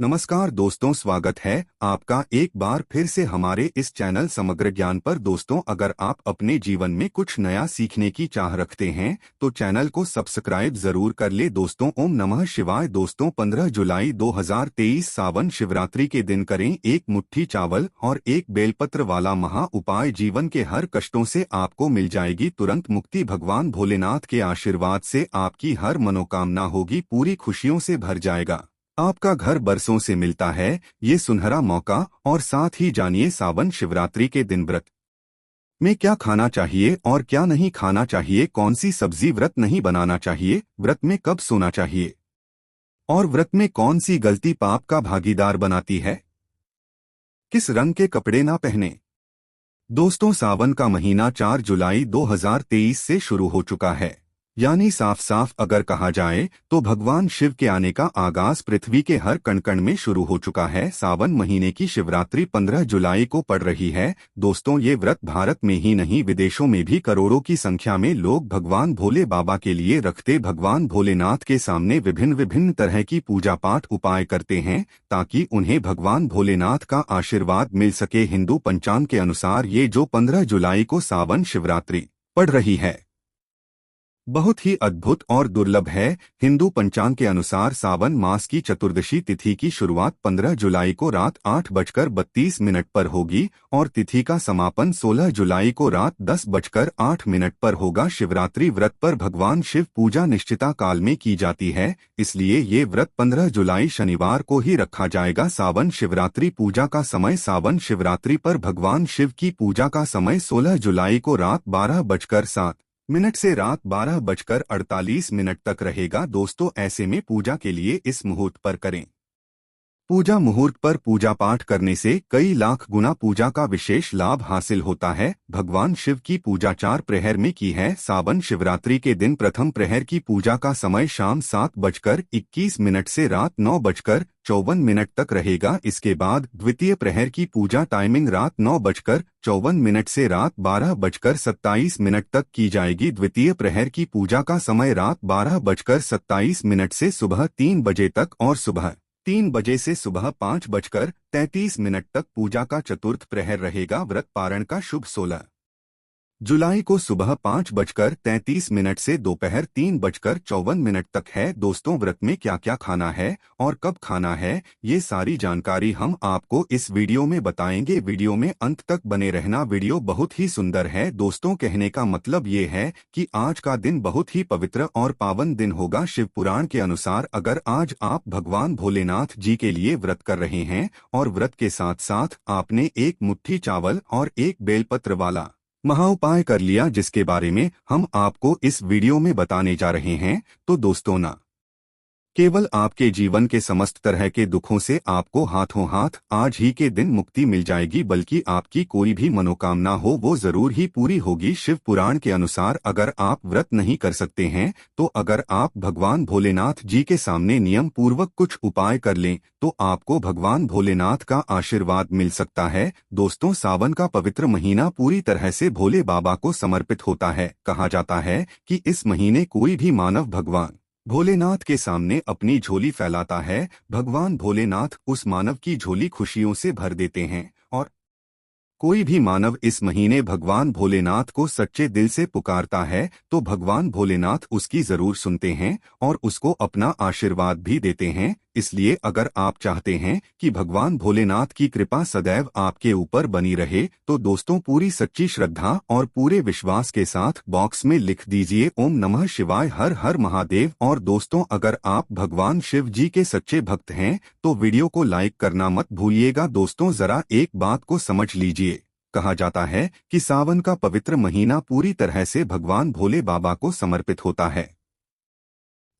नमस्कार दोस्तों, स्वागत है आपका एक बार फिर से हमारे इस चैनल समग्र ज्ञान पर। दोस्तों, अगर आप अपने जीवन में कुछ नया सीखने की चाह रखते हैं तो चैनल को सब्सक्राइब जरूर कर ले। दोस्तों, ओम नमः शिवाय। दोस्तों, 15 जुलाई 2023 सावन शिवरात्रि के दिन करें एक मुट्ठी चावल और एक बेलपत्र वाला महा उपाय। जीवन के हर कष्टों से आपको मिल जाएगी तुरंत मुक्ति। भगवान भोलेनाथ के आशीर्वाद से आपकी हर मनोकामना होगी पूरी, खुशियों से भर जाएगा। आपका घर बरसों से मिलता है ये सुनहरा मौका। और साथ ही जानिए सावन शिवरात्रि के दिन व्रत में क्या खाना चाहिए और क्या नहीं खाना चाहिए, कौन सी सब्जी व्रत नहीं बनाना चाहिए, व्रत में कब सोना चाहिए और व्रत में कौन सी गलती पाप का भागीदार बनाती है। किस रंग के कपड़े ना पहने। दोस्तों, सावन का महीना 4 जुलाई 2023 से शुरू हो चुका है। यानी साफ साफ अगर कहा जाए तो भगवान शिव के आने का आगाज पृथ्वी के हर कण कण में शुरू हो चुका है। सावन महीने की शिवरात्रि 15 जुलाई को पड़ रही है। दोस्तों, ये व्रत भारत में ही नहीं विदेशों में भी करोड़ों की संख्या में लोग भगवान भोले बाबा के लिए रखते। भगवान भोलेनाथ के सामने विभिन्न विभिन्न तरह की पूजा पाठ उपाय करते हैं ताकि उन्हें भगवान भोलेनाथ का आशीर्वाद मिल सके। हिंदू पंचांग के अनुसार ये जो 15 जुलाई को सावन शिवरात्रि पड़ रही है बहुत ही अद्भुत और दुर्लभ है। हिंदू पंचांग के अनुसार सावन मास की चतुर्दशी तिथि की शुरुआत 15 जुलाई को रात 8:32 पर होगी और तिथि का समापन 16 जुलाई को रात 10:08 पर होगा। शिवरात्रि व्रत पर भगवान शिव पूजा निश्चिता काल में की जाती है, इसलिए ये व्रत 15 जुलाई शनिवार को ही रखा जाएगा। सावन शिवरात्रि पूजा का समय। सावन शिवरात्रि पर भगवान शिव की पूजा का समय 16 जुलाई को रात 12:07 से रात 12:48 तक रहेगा। दोस्तों, ऐसे में पूजा के लिए इस मुहूर्त पर करें। पूजा मुहूर्त पर पूजा पाठ करने से कई लाख गुना पूजा का विशेष लाभ हासिल होता है। भगवान शिव की पूजा 4 प्रहर में की है। सावन शिवरात्रि के दिन प्रथम प्रहर की पूजा का समय शाम 7:21 से रात 9:54 तक रहेगा। इसके बाद द्वितीय प्रहर की पूजा टाइमिंग रात 9:54 से रात 12:27 तक की जाएगी। द्वितीय प्रहर की पूजा का समय रात 12:27 से सुबह 3 बजे तक और सुबह 3 बजे से सुबह 5:33 तक पूजा का चतुर्थ प्रहर रहेगा। व्रत पारण का शुभ 16 जुलाई को सुबह 5:33 से दोपहर 3:54 तक है। दोस्तों, व्रत में क्या क्या खाना है और कब खाना है, ये सारी जानकारी हम आपको इस वीडियो में बताएंगे। वीडियो में अंत तक बने रहना। वीडियो बहुत ही सुंदर है। दोस्तों, कहने का मतलब ये है कि आज का दिन बहुत ही पवित्र और पावन दिन होगा। शिव पुराण के अनुसार अगर आज आप भगवान भोलेनाथ जी के लिए व्रत कर रहे हैं और व्रत के साथ साथ आपने एक मुट्ठी चावल और एक बेलपत्र वाला महाउपाय कर लिया, जिसके बारे में हम आपको इस वीडियो में बताने जा रहे हैं, तो दोस्तों, ना केवल आपके जीवन के समस्त तरह के दुखों से आपको हाथों हाथ आज ही के दिन मुक्ति मिल जाएगी, बल्कि आपकी कोई भी मनोकामना हो वो जरूर ही पूरी होगी। शिव पुराण के अनुसार अगर आप व्रत नहीं कर सकते हैं तो अगर आप भगवान भोलेनाथ जी के सामने नियम पूर्वक कुछ उपाय कर लें तो आपको भगवान भोलेनाथ का आशीर्वाद मिल सकता है। दोस्तों, सावन का पवित्र महीना पूरी तरह से भोले बाबा को समर्पित होता है। कहा जाता है कि इस महीने कोई भी मानव भगवान भोलेनाथ के सामने अपनी झोली फैलाता है, भगवान भोलेनाथ उस मानव की झोली खुशियों से भर देते हैं। और कोई भी मानव इस महीने भगवान भोलेनाथ को सच्चे दिल से पुकारता है तो भगवान भोलेनाथ उसकी जरूर सुनते हैं और उसको अपना आशीर्वाद भी देते हैं। इसलिए अगर आप चाहते हैं कि भगवान भोलेनाथ की कृपा सदैव आपके ऊपर बनी रहे तो दोस्तों, पूरी सच्ची श्रद्धा और पूरे विश्वास के साथ बॉक्स में लिख दीजिए ओम नमः शिवाय, हर हर महादेव। और दोस्तों, अगर आप भगवान शिव जी के सच्चे भक्त हैं तो वीडियो को लाइक करना मत भूलिएगा। दोस्तों, जरा एक बात को समझ लीजिए। कहा जाता है कि सावन का पवित्र महीना पूरी तरह से भगवान भोले बाबा को समर्पित होता है।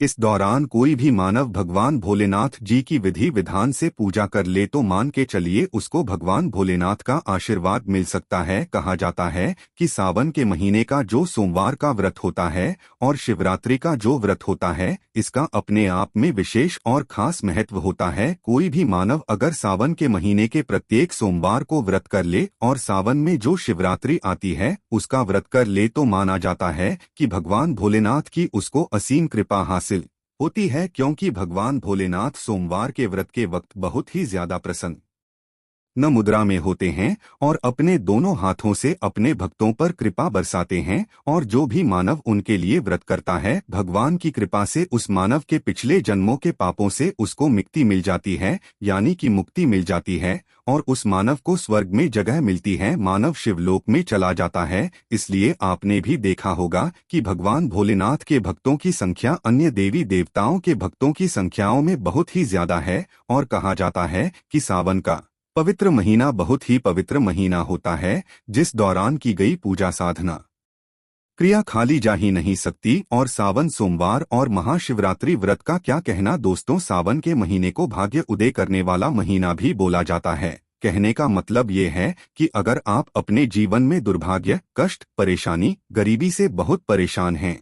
इस दौरान कोई भी मानव भगवान भोलेनाथ जी की विधि विधान से पूजा कर ले तो मान के चलिए उसको भगवान भोलेनाथ का आशीर्वाद मिल सकता है। कहा जाता है कि सावन के महीने का जो सोमवार का व्रत होता है और शिवरात्रि का जो व्रत होता है, इसका अपने आप में विशेष और खास महत्व होता है। कोई भी मानव अगर सावन के महीने के प्रत्येक सोमवार को व्रत कर ले और सावन में जो शिवरात्रि आती है उसका व्रत कर ले तो माना जाता है कि भगवान भोलेनाथ की उसको असीम कृपा हासिल होती है, क्योंकि भगवान भोलेनाथ सोमवार के व्रत के वक्त बहुत ही ज्यादा प्रसन्न न मुद्रा में होते हैं और अपने दोनों हाथों से अपने भक्तों पर कृपा बरसाते हैं, और जो भी मानव उनके लिए व्रत करता है, भगवान की कृपा से उस मानव के पिछले जन्मों के पापों से उसको मुक्ति मिल जाती है, यानी कि मुक्ति मिल जाती है, और उस मानव को स्वर्ग में जगह मिलती है, मानव शिवलोक में चला जाता है। इसलिए आपने भी देखा होगा कि भगवान भोलेनाथ के भक्तों की संख्या अन्य देवी देवताओं के भक्तों की संख्याओं में बहुत ही ज्यादा है, और कहा जाता है कि सावन का पवित्र महीना बहुत ही पवित्र महीना होता है, जिस दौरान की गई पूजा साधना क्रिया खाली जा ही नहीं सकती। और सावन सोमवार और महाशिवरात्रि व्रत का क्या कहना दोस्तों। सावन के महीने को भाग्य उदय करने वाला महीना भी बोला जाता है। कहने का मतलब ये है कि अगर आप अपने जीवन में दुर्भाग्य, कष्ट, परेशानी, गरीबी से बहुत परेशान हैं,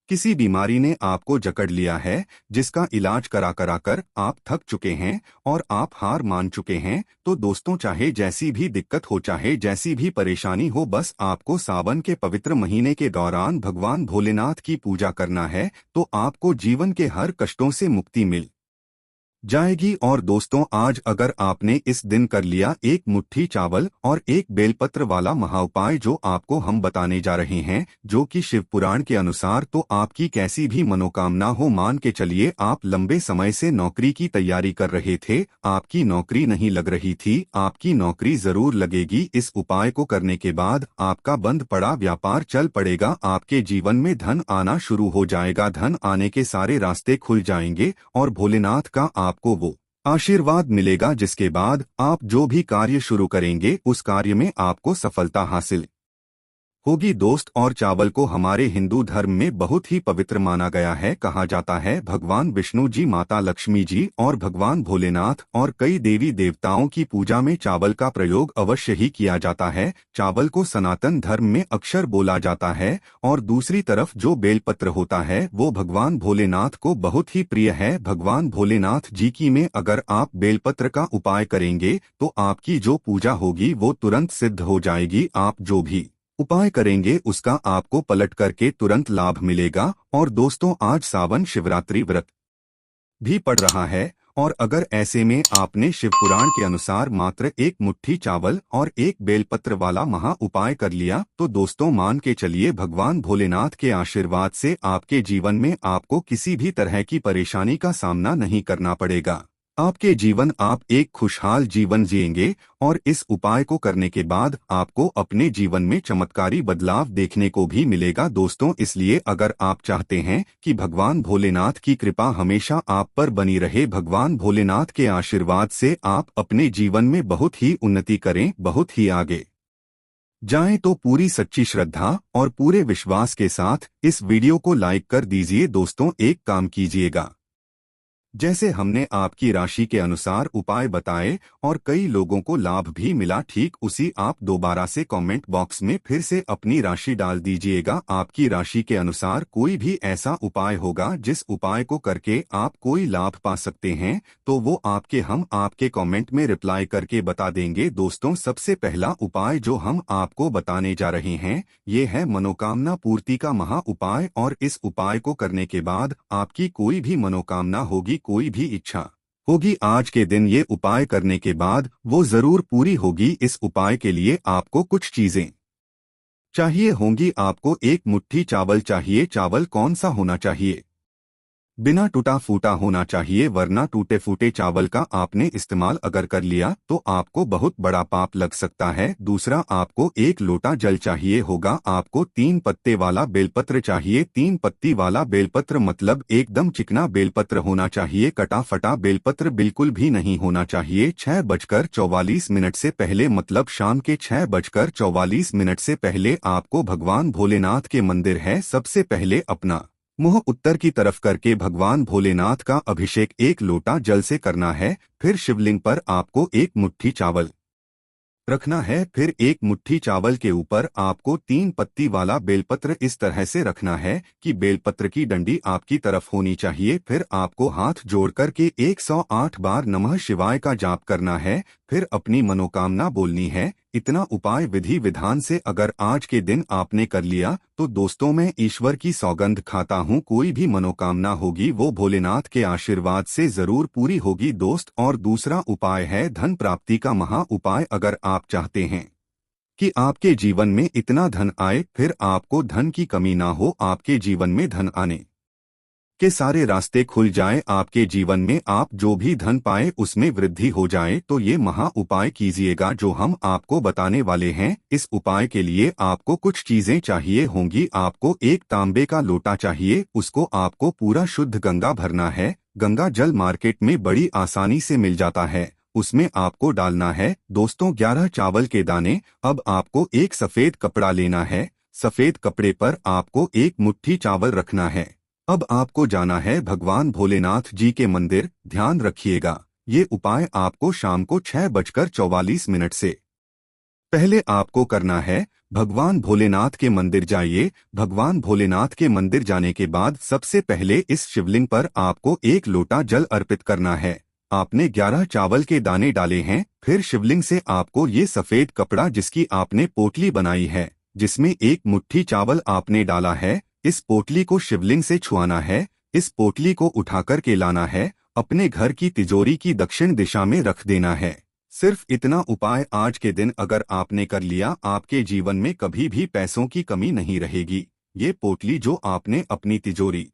किसी बीमारी ने आपको जकड़ लिया है, जिसका इलाज करा कर आप थक चुके हैं और आप हार मान चुके हैं, तो दोस्तों चाहे जैसी भी दिक्कत हो, चाहे जैसी भी परेशानी हो, बस आपको सावन के पवित्र महीने के दौरान भगवान भोलेनाथ की पूजा करना है, तो आपको जीवन के हर कष्टों से मुक्ति मिल जाएगी। और दोस्तों आज अगर आपने इस दिन कर लिया एक मुट्ठी चावल और एक बेलपत्र वाला महाउपाय जो आपको हम बताने जा रहे हैं, जो कि शिव पुराण के अनुसार, तो आपकी कैसी भी मनोकामना हो, मान के चलिए आप लंबे समय से नौकरी की तैयारी कर रहे थे, आपकी नौकरी नहीं लग रही थी, आपकी नौकरी जरूर लगेगी। इस उपाय को करने के बाद आपका बंद पड़ा व्यापार चल पड़ेगा, आपके जीवन में धन आना शुरू हो जाएगा, धन आने के सारे रास्ते खुल जाएंगे और भोलेनाथ का आपको वो आशीर्वाद मिलेगा, जिसके बाद आप जो भी कार्य शुरू करेंगे उस कार्य में आपको सफलता हासिल होगी दोस्त। और चावल को हमारे हिंदू धर्म में बहुत ही पवित्र माना गया है। कहा जाता है भगवान विष्णु जी, माता लक्ष्मी जी और भगवान भोलेनाथ और कई देवी देवताओं की पूजा में चावल का प्रयोग अवश्य ही किया जाता है। चावल को सनातन धर्म में अक्षर बोला जाता है, और दूसरी तरफ जो बेलपत्र होता है वो भगवान भोलेनाथ को बहुत ही प्रिय है। भगवान भोलेनाथ जी की में अगर आप बेलपत्र का उपाय करेंगे तो आपकी जो पूजा होगी वो तुरंत सिद्ध हो जाएगी। आप जो भी उपाय करेंगे उसका आपको पलट करके तुरंत लाभ मिलेगा। और दोस्तों आज सावन शिवरात्रि व्रत भी पड़ रहा है, और अगर ऐसे में आपने शिव पुराण के अनुसार मात्र एक मुट्ठी चावल और एक बेलपत्र वाला महा उपाय कर लिया, तो दोस्तों मान के चलिए भगवान भोलेनाथ के आशीर्वाद से आपके जीवन में आपको किसी भी तरह की परेशानी का सामना नहीं करना पड़ेगा। आपके जीवन आप एक खुशहाल जीवन जिएंगे, और इस उपाय को करने के बाद आपको अपने जीवन में चमत्कारी बदलाव देखने को भी मिलेगा दोस्तों। इसलिए अगर आप चाहते हैं कि भगवान भोलेनाथ की कृपा हमेशा आप पर बनी रहे, भगवान भोलेनाथ के आशीर्वाद से आप अपने जीवन में बहुत ही उन्नति करें, बहुत ही आगे जाएं, तो पूरी सच्ची श्रद्धा और पूरे विश्वास के साथ इस वीडियो को लाइक कर दीजिए दोस्तों। एक काम कीजिएगा, जैसे हमने आपकी राशि के अनुसार उपाय बताए और कई लोगों को लाभ भी मिला, ठीक उसी आप दोबारा से कमेंट बॉक्स में फिर से अपनी राशि डाल दीजिएगा। आपकी राशि के अनुसार कोई भी ऐसा उपाय होगा जिस उपाय को करके आप कोई लाभ पा सकते हैं, तो वो हम आपके कमेंट में रिप्लाई करके बता देंगे। दोस्तों सबसे पहला उपाय जो हम आपको बताने जा रहे हैं ये है मनोकामना पूर्ति का महा उपाय, और इस उपाय को करने के बाद आपकी कोई भी मनोकामना होगी, कोई भी इच्छा होगी, आज के दिन ये उपाय करने के बाद वो जरूर पूरी होगी। इस उपाय के लिए आपको कुछ चीजें चाहिए होंगी। आपको एक मुट्ठी चावल चाहिए। चावल कौन सा होना चाहिए? बिना टूटा फूटा होना चाहिए, वरना टूटे फूटे चावल का आपने इस्तेमाल अगर कर लिया तो आपको बहुत बड़ा पाप लग सकता है। दूसरा, आपको एक लोटा जल चाहिए होगा। आपको 3 पत्ते वाला बेलपत्र चाहिए। 3 पत्ती वाला बेलपत्र मतलब एकदम चिकना बेलपत्र होना चाहिए, कटा फटा बेलपत्र बिल्कुल भी नहीं होना चाहिए। 6:44 से पहले मतलब शाम के 6:44 से पहले आपको भगवान भोलेनाथ के मंदिर है, सबसे पहले अपना मुंह उत्तर की तरफ करके भगवान भोलेनाथ का अभिषेक एक लोटा जल से करना है। फिर शिवलिंग पर आपको एक मुट्ठी चावल रखना है। फिर एक मुट्ठी चावल के ऊपर आपको 3 पत्ती वाला बेलपत्र इस तरह से रखना है कि बेलपत्र की डंडी आपकी तरफ होनी चाहिए। फिर आपको हाथ जोड़ करके 108 बार नमः शिवाय का जाप करना है। फिर अपनी मनोकामना बोलनी है। इतना उपाय विधि विधान से अगर आज के दिन आपने कर लिया तो दोस्तों मैं ईश्वर की सौगंध खाता हूँ कोई भी मनोकामना होगी वो भोलेनाथ के आशीर्वाद से जरूर पूरी होगी दोस्त। और दूसरा उपाय है धन प्राप्ति का महा उपाय। अगर आप चाहते हैं कि आपके जीवन में इतना धन आए फिर आपको धन की कमी ना हो, आपके जीवन में धन आने के सारे रास्ते खुल जाए, आपके जीवन में आप जो भी धन पाए उसमें वृद्धि हो जाए, तो ये महा उपाय कीजिएगा जो हम आपको बताने वाले हैं। इस उपाय के लिए आपको कुछ चीजें चाहिए होंगी। आपको एक तांबे का लोटा चाहिए, उसको आपको पूरा शुद्ध गंगा भरना है। गंगा जल मार्केट में बड़ी आसानी से मिल जाता है, उसमें आपको डालना है दोस्तों 11 चावल के दाने। अब आपको एक सफेद कपड़ा लेना है, सफेद कपड़े पर आपको एक मुट्ठी चावल रखना है। अब आपको जाना है भगवान भोलेनाथ जी के मंदिर। ध्यान रखिएगा ये उपाय आपको शाम को 6:44 से पहले आपको करना है। भगवान भोलेनाथ के मंदिर जाइए। भगवान भोलेनाथ के मंदिर जाने के बाद सबसे पहले इस शिवलिंग पर आपको एक लोटा जल अर्पित करना है। आपने 11 चावल के दाने डाले हैं, फिर शिवलिंग से आपको ये सफेद कपड़ा जिसकी आपने पोटली बनाई है, जिसमें एक मुट्ठी चावल आपने डाला है, इस पोटली को शिवलिंग से छुआना है। इस पोटली को उठाकर के लाना है, अपने घर की तिजोरी की दक्षिण दिशा में रख देना है। सिर्फ इतना उपाय आज के दिन अगर आपने कर लिया, आपके जीवन में कभी भी पैसों की कमी नहीं रहेगी। ये पोटली जो आपने अपनी तिजोरी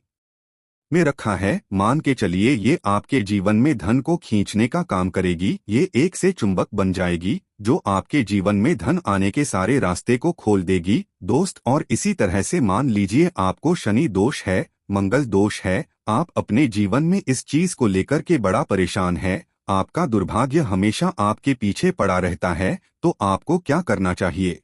में रखा है, मान के चलिए ये आपके जीवन में धन को खींचने का काम करेगी। ये एक से चुंबक बन जाएगी जो आपके जीवन में धन आने के सारे रास्ते को खोल देगी दोस्त। और इसी तरह से मान लीजिए आपको शनि दोष है, मंगल दोष है, आप अपने जीवन में इस चीज को लेकर के बड़ा परेशान है, आपका दुर्भाग्य हमेशा आपके पीछे पड़ा रहता है, तो आपको क्या करना चाहिए?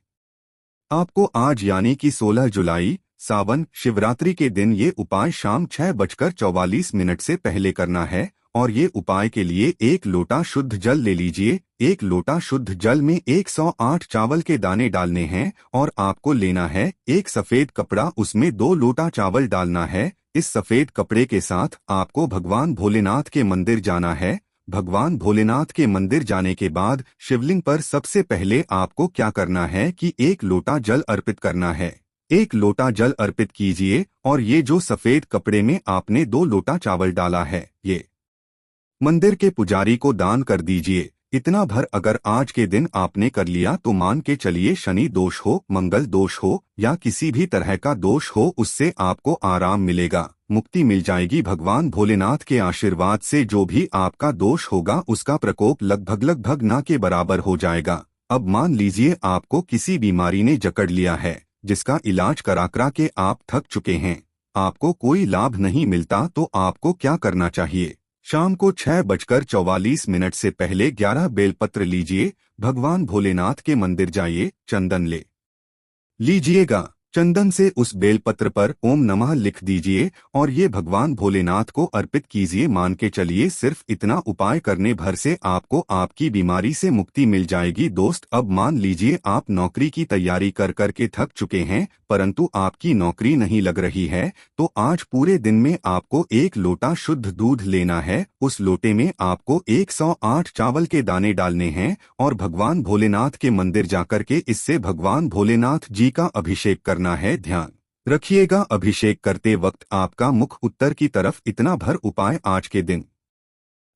आपको आज यानी कि 16 जुलाई सावन शिवरात्रि के दिन ये उपाय शाम 6:44 से पहले करना है। और ये उपाय के लिए एक लोटा शुद्ध जल ले लीजिए। एक लोटा शुद्ध जल में 108 चावल के दाने डालने हैं और आपको लेना है एक सफेद कपड़ा, उसमें 2 लोटा चावल डालना है। इस सफेद कपड़े के साथ आपको भगवान भोलेनाथ के मंदिर जाना है। भगवान भोलेनाथ के मंदिर जाने के बाद शिवलिंग पर सबसे पहले आपको क्या करना है कि एक लोटा जल अर्पित करना है। एक लोटा जल अर्पित कीजिए और ये जो सफेद कपड़े में आपने 2 लोटा चावल डाला है, ये मंदिर के पुजारी को दान कर दीजिए। इतना भर अगर आज के दिन आपने कर लिया तो मान के चलिए शनि दोष हो, मंगल दोष हो या किसी भी तरह का दोष हो, उससे आपको आराम मिलेगा, मुक्ति मिल जाएगी। भगवान भोलेनाथ के आशीर्वाद से जो भी आपका दोष होगा उसका प्रकोप लगभग ना के बराबर हो जाएगा। अब मान लीजिए आपको किसी बीमारी ने जकड़ लिया है, जिसका इलाज करा के आप थक चुके हैं, आपको कोई लाभ नहीं मिलता, तो आपको क्या करना चाहिए? शाम को 6:44 से पहले 11 बेलपत्र लीजिए, भगवान भोलेनाथ के मंदिर जाइए, चंदन ले लीजिएगा। चंदन से उस बेलपत्र पर ओम नमः लिख दीजिए और ये भगवान भोलेनाथ को अर्पित कीजिए। मान के चलिए सिर्फ इतना उपाय करने भर से आपको आपकी बीमारी से मुक्ति मिल जाएगी दोस्त। अब मान लीजिए आप नौकरी की तैयारी कर करके थक चुके हैं, परंतु आपकी नौकरी नहीं लग रही है, तो आज पूरे दिन में आपको एक लोटा शुद्ध दूध लेना है। उस लोटे में आपको 108 चावल के दाने डालने हैं और भगवान भोलेनाथ के मंदिर जाकर के इससे भगवान भोलेनाथ जी का अभिषेक करना है। ध्यान रखिएगा अभिषेक करते वक्त आपका मुख उत्तर की तरफ। इतना भर उपाय आज के दिन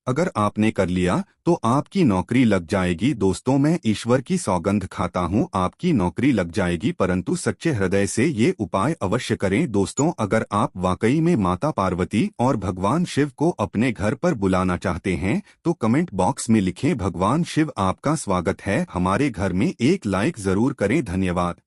अगर आपने कर लिया तो आपकी नौकरी लग जाएगी दोस्तों। मैं ईश्वर की सौगंध खाता हूं, आपकी नौकरी लग जाएगी, परंतु सच्चे हृदय से ये उपाय अवश्य करें दोस्तों। अगर आप वाकई में माता पार्वती और भगवान शिव को अपने घर पर बुलाना चाहते हैं तो कमेंट बॉक्स में लिखें भगवान शिव आपका स्वागत है हमारे घर में। एक लाइक जरूर करें। धन्यवाद।